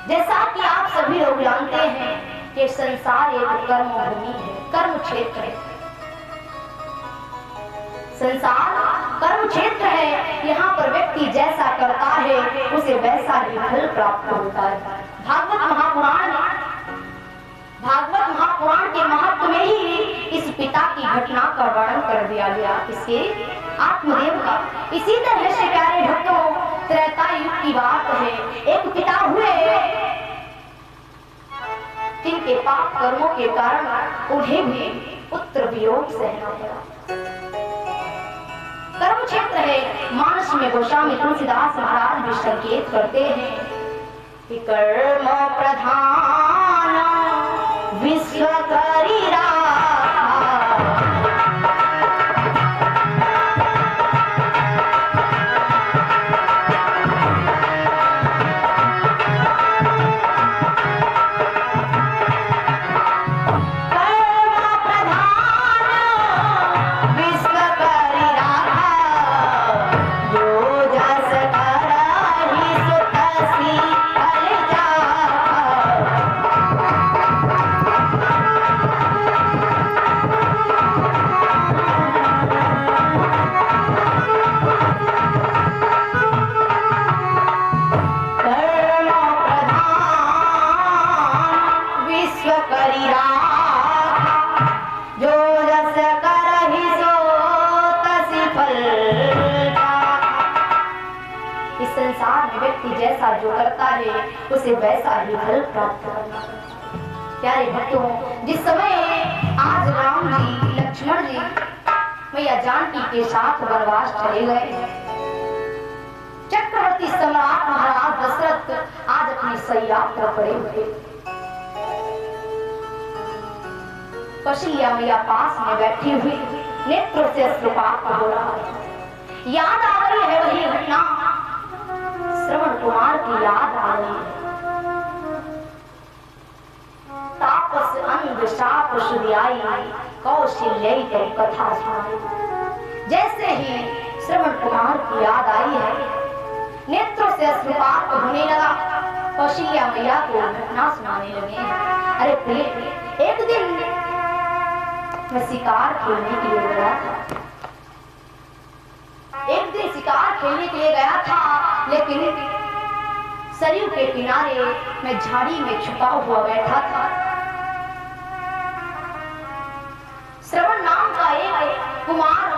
जैसा कि आप सभी लोग जानते हैं कि संसार एक कर्म भूमि है, कर्म क्षेत्र है। संसार कर्म क्षेत्र है। यहाँ पर व्यक्ति जैसा करता है उसे वैसा ही फल प्राप्त होता है। भागवत महापुराण के महत्व में ही इस पिता की घटना का वर्णन कर दिया गया, इसके आत्मदेव का। इसी तरह से प्यारे भक्तों, त्रेता युग की बात है। एक पिता हुए जिनके पाप कर्मों के कारण उन्हें भी पुत्र वियोग सहना पड़ा। कर्म क्षेत्र है। मानस में गोस्वामी तुलसीदास महाराज भी संकेत करते हैं कि कर्म प्रधान विश्व करी जैसा जो करता है उसे वैसा ही फल प्राप्त करना। प्यारे भक्तों, जिस समय आज राम जी, लक्ष्मण जी मैया जानकी के साथ वनवास चले गए, चक्रवर्ती सम्राट महाराज दशरथ आज अपनी सैया पर पड़े हुए, कौशल्या मैया पास में बैठी हुई, नेत्रों से अश्रुपात हो रहा है। याद आ रही है वही घटना, श्रवण कुमार की याद आ रही है। तापस अंध शाप सुधियाई कौशल्य तो कथा सुनाई। जैसे ही श्रवण कुमार की याद आई है, नेत्रों से अश्रुपात होने लगा। कौशल्या मैया को घटना सुनाने लगे। अरे प्रिय, एक दिन मैं शिकार खेलने के लिए गया था। एक दिन शिकार खेलने के लिए गया था, लेकिन सरयू के किनारे मैं झाड़ी में छुपा हुआ बैठा था। श्रवण नाम का एक कुमार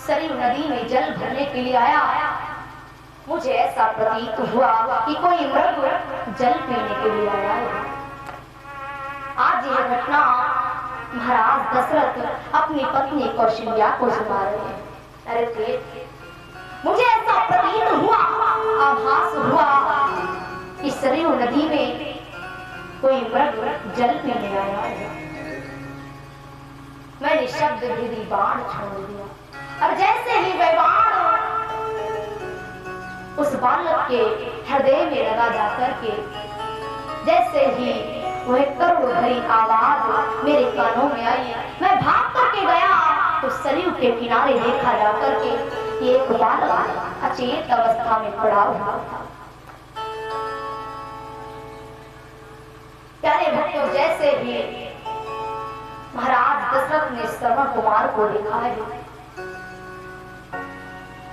सरयू नदी में जल भरने के लिए आया। मुझे ऐसा प्रतीत हुआ कि कोई मृग जल पीने के लिए आया है। आज यह घटना महाराज दशरथ अपनी पत्नी कौशल्या को सुना रहे हैं। अरे मुझे ऐसा प्रतीत हुआ, आभास हुआ कि सरयू नदी में कोई मृग जल पीने आया है। मैंने शब्द विधि बाण छोड़ दिया और जैसे ही वह बाण उस बालक के हृदय में लगा जाकर के, जैसे ही वह करुण भरी आवाज मेरे कानों में आई, मैं भाग करके गया तो सरयू के किनारे देखा जाकर के एक बालक अचेत अवस्था में पड़ा हुआ था। प्यारे भक्तों, जैसे ही महाराज दशरथ ने श्रवण कुमार को देखा है,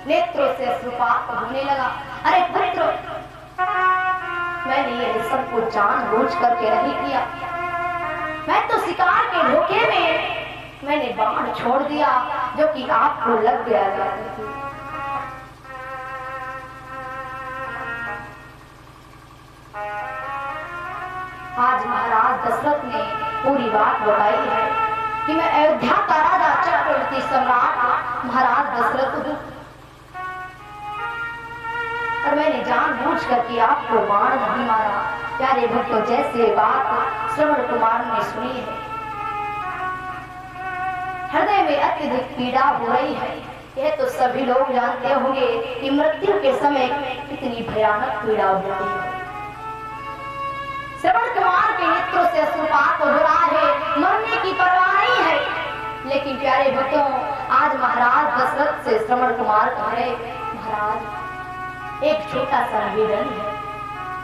नेत्रों से अश्रुपात होने लगा। अरे पुत्र, मैंने ये सब कुछ जानबूझ करके नहीं किया। मैं तो शिकार के धोखे में मैंने बाण छोड़ दिया जो कि आपको लग गया। आज महाराज दशरथ ने पूरी बात बताई है कि मैं अयोध्या का राजा चक्रवर्ती सम्राट महाराज दशरथ हूँ और मैंने जानबूझ करके आपको बाण नहीं मारा। प्यारे भक्तों, जैसे बात श्रवण कुमार ने सुनी है, हृदय में अत्यधिक पीड़ा हो रही है। यह तो सभी लोग जानते होंगे कि मृत्यु के समय कितनी भयानक पीड़ा होती है। श्रवण कुमार के नेत्रों से अश्रुपात हो रहा है, मरने की परवाह नहीं है। लेकिन प्यारे भक्तों, आज महाराज दशरथ से श्रवण कुमार कह रहे, महाराज एक छोटा सा निवेदन है,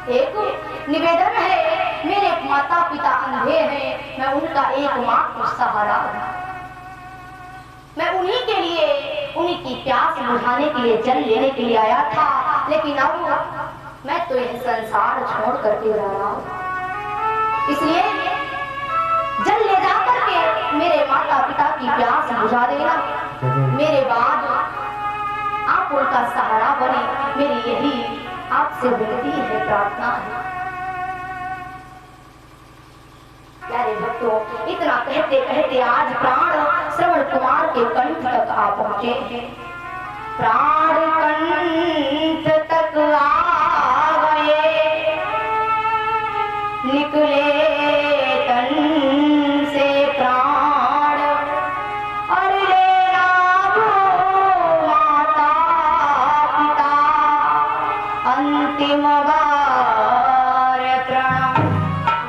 एक निवेदन है, मेरे माता पिता अंधे हैं, मैं उनका एकमात्र सहारा हूं। मैं उन्हीं के लिए, उन्हीं की प्यास बुझाने के लिए जल लेने के लिए आया था, लेकिन अब मैं तो यह संसार छोड़ करके जा रहा हूं। इसलिए जल ले जाकर के मेरे माता पिता की प्यास बुझा देना, मेरे बाद आप उनका सहारा बने, मेरी यही आपसे विनती है, प्रार्थना है। प्यारे भक्तों, इतना कहते कहते आज प्राण श्रवण कुमार के कंठ तक आ पहुंचे हैं। प्राण कंठ तक आ गए, निकले तन से प्राण, और लेना वो माता पिता अंतिम बार प्रणाम।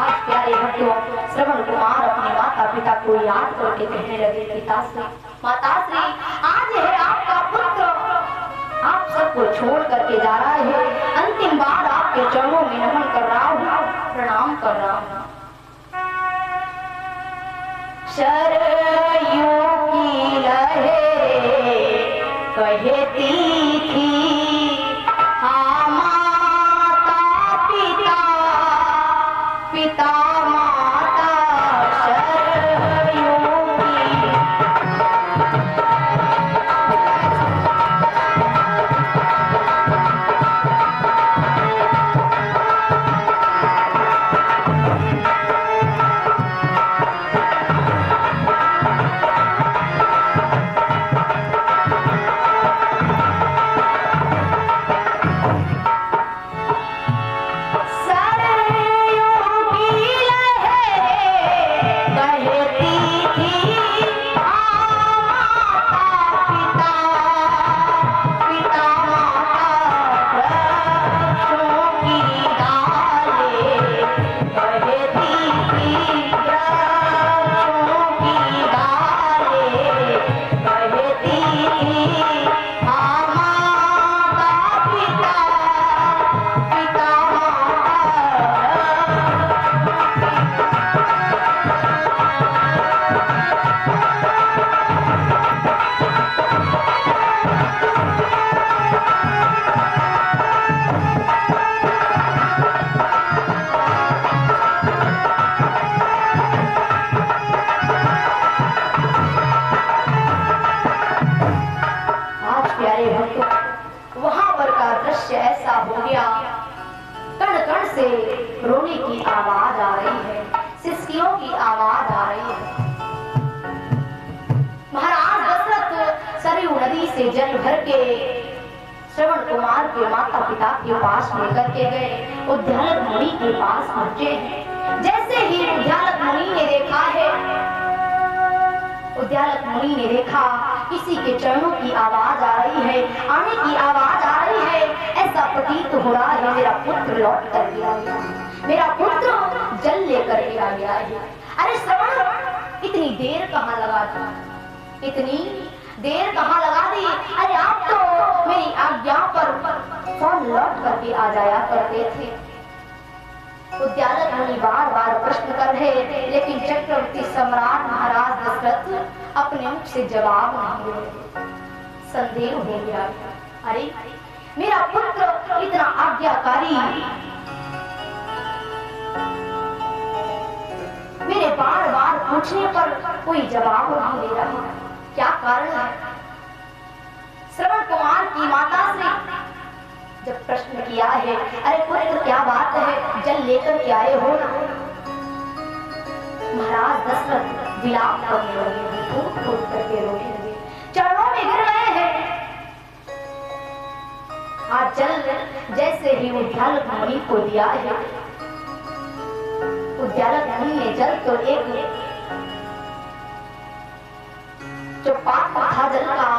आज प्यारे भक्तों, श्रवण कुमार अपने माता पिता को याद करके कहने लगे, पिताश्री, माताश्री, आज है आपका पुत्र आप सबको छोड़ करके जा रहा है, अंतिम बार आपके चरणों में नमन कर रहा हूँ, प्रणाम कर रहा हूँ। सरयू की लहरें कहती थी, हाँ माता पिता, पिता माता सरयू की। वहां पर का दृश्य ऐसा हो गया, कण कण से रोने की आवाज आ रही है, सिसकियों की आवाज आ रही है। महाराज दशरथ सरयू नदी से जल भर के श्रवण कुमार के माता पिता के पास लेकर के गए, उद्यालक मुनि के पास पहुंचे। जैसे ही उद्यालक मुनि ने देखा है, उद्यालक मुनि ने देखा किसी के चरणों की आवाज आ रही है, आने की आवाज आ रही है, ऐसा प्रतीत हो रहा है मेरा पुत्र लौट कर गया है, मेरा पुत्र जल लेकर के आ गया है। अरे श्रवण, इतनी देर कहाँ लगा दी, इतनी देर कहाँ लगा दी? अरे आप तो मेरी आज्ञा पर फौरन लौट करके आ जाया करते थे। उद्यालक मुनि बार बार प्रश्न कर रहे, लेकिन चक्रवर्ती सम्राट महाराज दशरथ अपने मुख से जवाब नहीं दे रहे। संदेह हो गया, अरे मेरा पुत्र इतना आज्ञाकारी, मेरे बार बार पूछने पर कोई जवाब नहीं दे रहा, क्या कारण है? श्रवण कुमार की माता से जब प्रश्न किया है, अरे पुत्र क्या बात है, जल लेकर के आए हो ना? महाराज दशरथ विलाप करने लगे, फूट फूट करके रोने लगे, चरणों में गिर रहे हैं। आज जल जैसे ही उद्यालक मुनि को दिया है, उद्यालक मुनि ने जल तो एक जो पात्र था जल का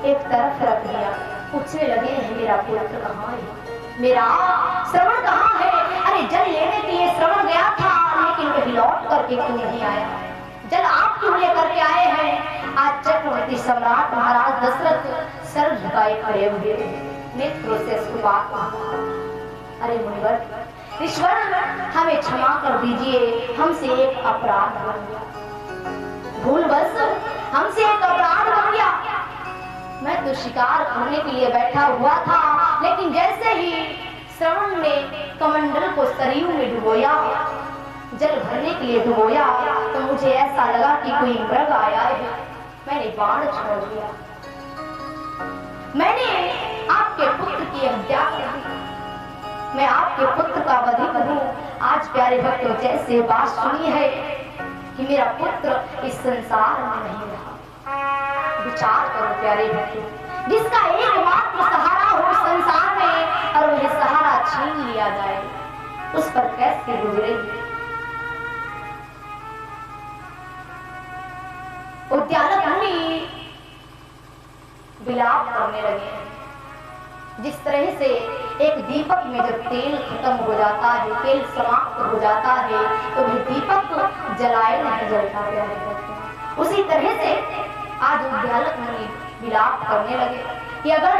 एक तरफ रख दिया, पूछने लगे, मेरा पुत्र कहाँ है, मेरा श्रवण कहाँ है? अरे जल लेने के लिए श्रवण गया था, लेकिन वही लौट करके क्यों नहीं आया? जल आप क्यों लेकर के आए हैं? आज चक्रवर्ती सम्राट महाराज दशरथ सर झुकाए खड़े हुए, नेत्रों से सुपात, अरे मुनिवर, ईश्वर हमें क्षमा कर दीजिए, हमसे एक अपराध बन गया, भूलवश हमसे एक अपराध बन गया। मैं तो शिकार करने के लिए बैठा हुआ था, लेकिन जैसे ही श्रवण ने कमंडल को सरयू में डुबोया, जल भरने के लिए डुबोया, तो मुझे ऐसा लगा कि कोई मृग आया है। मैंने बाण छोड़ दिया, मैंने आपके पुत्र की हत्या कर दी। मैं आपके पुत्र का वधी हूँ। आज प्यारे भक्तों, जैसे बात सुनी है कि मेरा पुत्र इस संसार में नहीं रहा। विचार करो प्यारे भक्तों, जिसका एकमात्र सहारा हो संसार में और वह सहारा छीन लिया जाए, उस पर कैसे गुजरेगी। उद्यालक मुनि विलाप करने लगे। जिस तरह से एक दीपक में जब तेल खत्म हो जाता है, तेल समाप्त हो जाता है, तो वह दीपक जलाए नहीं जलता है। उसी तरह से आज उद्यालक मुनि विलाप करने लगे कि अगर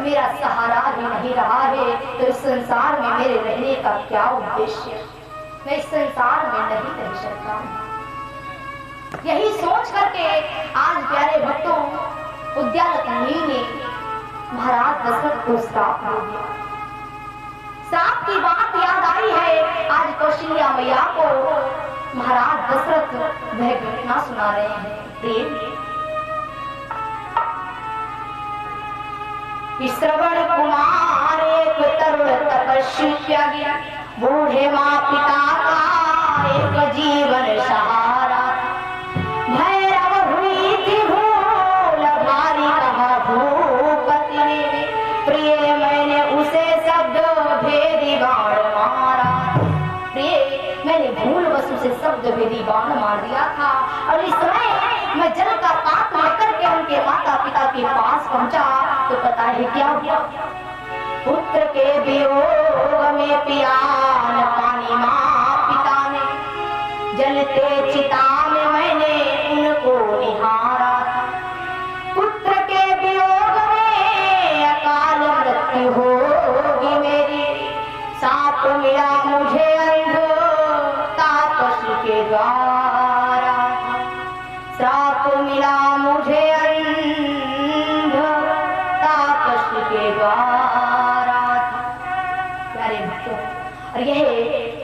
मेरा सहारा ही नहीं रहा है, तो इस संसार में मेरे रहने का क्या उद्देश्य। मैं इस संसार में नहीं रह सकता। यही सोच करके आज प्यारे भक्तों, उद्यालक मुनि ने महाराज दशरथ को श्राप दे दिया। श्राप की बात याद आई है। आज कौशल्या मैया को महाराज दशरथ वह घटना सुना रहे हैं। प्रेम श्रवण कुमार एक तरुण तपस्या, बूढ़े माँ पिता का एक जीवन सहारा। भैरव हुई थी भूल भारी, कहा भूपति ने, प्रिय मैंने उसे शब्द भेदी बाण मारा। प्रिय मैंने भूलवश उसे शब्द भेदी बाण मार दिया था, और इस समय मैं जल का पात्र लेकर के उनके माता पिता के पास पहुंचा, तो पता है क्या हुआ। पुत्र के वियोग में पिया न पानी माँ पिता ने, जलते चिता में मैंने उनको निहारा। पुत्र के वियोग में अकाल मृत्यु होगी मेरी, साप मिला मुझे अंध तापसी के द्वारा। साप मिला मुझे अंध तापसी के द्वारा। प्यारे भक्तों, और यह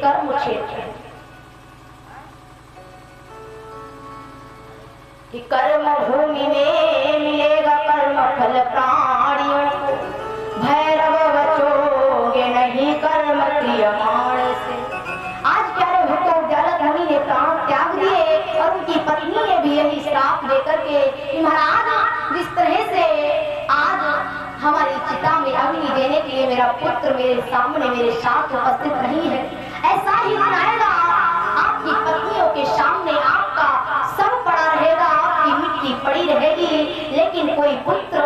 कर्म क्षेत्र है कि कर्म भूमि में मिलेगा कर्म फल प्राणियों को। भैरव बचोगे नहीं कर्म क्रियमाण से। आज प्यारे भक्तों, उद्यालक मुनि ने प्राण त्याग दिए, और उनकी पत्नी ने भी यही श्राप देकर के कि महाराज, जिस तरह से आज हमारी चिता में अग्नि देने के लिए मेरा पुत्र मेरे सामने मेरे साथ उपस्थित नहीं है, ऐसा ही दिन आएगा आपकी पत्नियों के सामने आपका सब पड़ा रहेगा, आपकी मिट्टी पड़ी रहेगी, लेकिन कोई पुत्र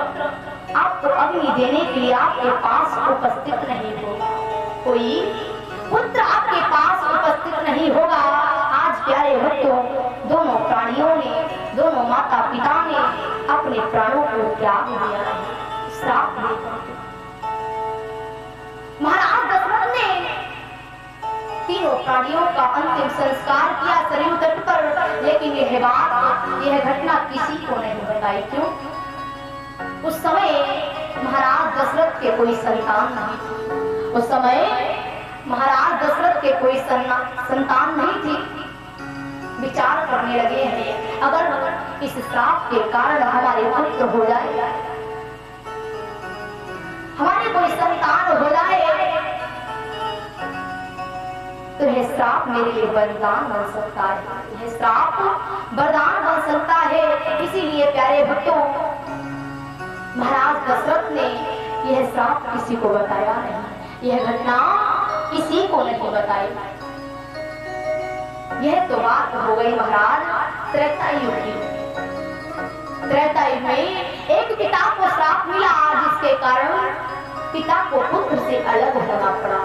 आपको अग्नि देने के लिए आपके पास उपस्थित नहीं होगा। कोई पुत्र आपके पास उपस्थित नहीं होगा। आज प्यारे भक्तों, दोनों प्राणियों ने, दोनों माता पिता ने अपने प्राणों को त्याग दिया है, श्राप देकर। महाराज दशरथ ने तीनों प्राणियों का अंतिम संस्कार किया सरयू तट पर, लेकिन यह बात, यह घटना किसी को नहीं बताई। क्यों? उस समय महाराज दशरथ के कोई संतान नहीं थी। उस समय महाराज दशरथ के कोई संतान नहीं थी। विचार करने लगे हैं, अगर इस श्राप के कारण हमारे पुत्र हो जाए, हमारे कोई संतान हो जाए, तो यह श्राप मेरे लिए वरदान बन सकता है। यह श्राप वरदान बन सकता है। इसीलिए प्यारे भक्तों, महाराज दशरथ ने यह श्राप किसी को बताया नहीं, यह घटना किसी को नहीं बताई। यह तो बात हो गई महाराज त्रेता युग की। त्रेता युग में एक पिता को श्राप मिला, जिसके कारण पिता को पुत्र से अलग होना पड़ा।